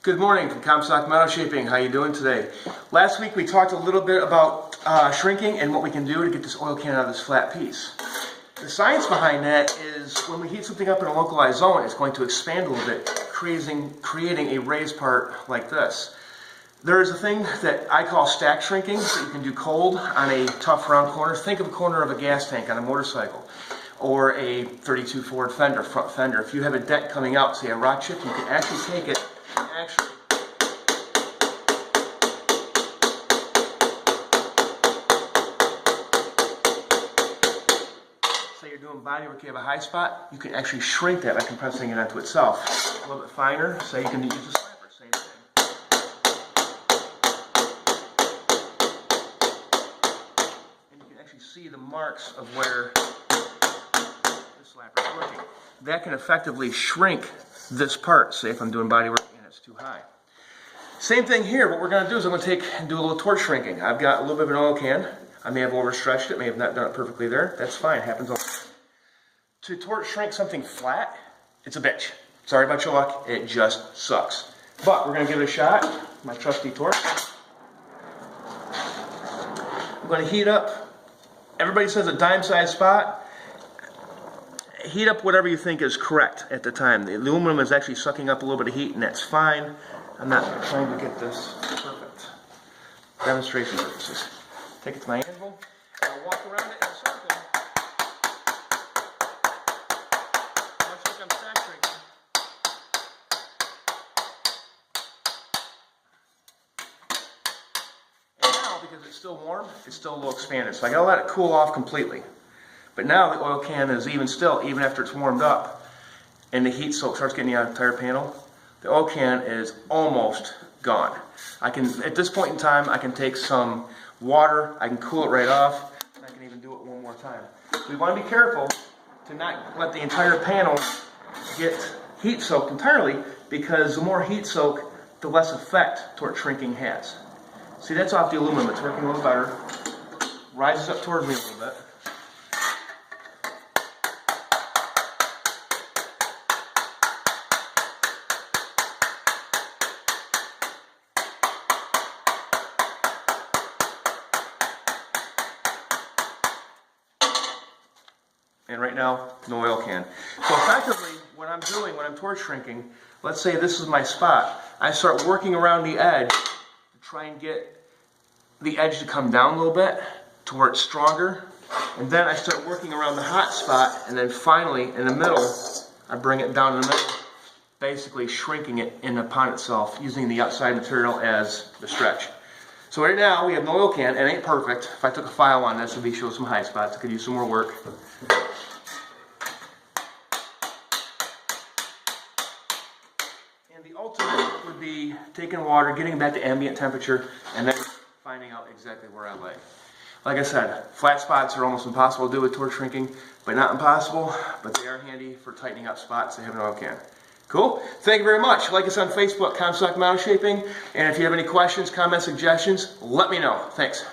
Good morning from Comstock Metal Shaping. How you doing today? Last week we talked a little bit about shrinking and what we can do to get this oil can out of this flat piece. The science behind that is when we heat something up in a localized zone, it's going to expand a little bit, creating a raised part like this. There is a thing that I call stack shrinking that you can do cold on a tough round corner. Think of a corner of a gas tank on a motorcycle or a 32 Ford fender, front fender. If you have a dent coming out, say a rock chip, you can actually take it and actually say you're doing body work, you have a high spot, you can actually shrink that by compressing it onto itself. A little bit finer, say you can use a slapper, same thing. And you can actually see the marks of where the slapper is working. That can effectively shrink this part, say if I'm doing body work and it's too high. Same thing here. What we're going to do is I'm going to take and do a little torch shrinking. I've got a little bit of an oil can. I may have overstretched it, may have not done it perfectly there. That's fine, it happens all the time. To torch shrink something flat, it's a bitch. Sorry about your luck, it just sucks. But we're going to give it a shot. My trusty torch. I'm going to heat up. Everybody says a dime-sized spot. Heat up whatever you think is correct at the time. The aluminum is actually sucking up a little bit of heat, and that's fine. I'm not trying to get this perfect. Demonstration purposes. Take it to my anvil, and I'll walk around it in a circle. Much like I'm stack shrinking. And now, because it's still warm, it's still a little expanded. So I gotta let it cool off completely. But now the oil can is even after it's warmed up, and the heat soak starts getting the entire panel, the oil can is almost gone. I can, at this point in time, I can take some water, I can cool it right off, and I can even do it one more time. We want to be careful to not let the entire panel get heat soaked entirely, because the more heat soak, the less effect torch shrinking has. See, that's off the aluminum, it's working a little better. Rises up towards me a little bit. And right now, no oil can. So effectively, what I'm doing when I'm torch shrinking, let's say this is my spot, I start working around the edge to try and get the edge to come down a little bit to where it's stronger, and then I start working around the hot spot, and then finally, in the middle, I bring it down in the middle, basically shrinking it in upon itself, using the outside material as the stretch. So right now, we have no oil can. It ain't perfect. If I took a file on this, it would show some high spots. I could use some more work. And the ultimate would be taking water, getting it back to ambient temperature, and then finding out exactly where I lay. Like I said, flat spots are almost impossible to do with torch shrinking, but not impossible, but they are handy for tightening up spots that have an oil can. Cool? Thank you very much. Like us on Facebook, Comstock Metal Shaping, and if you have any questions, comments, suggestions, let me know. Thanks.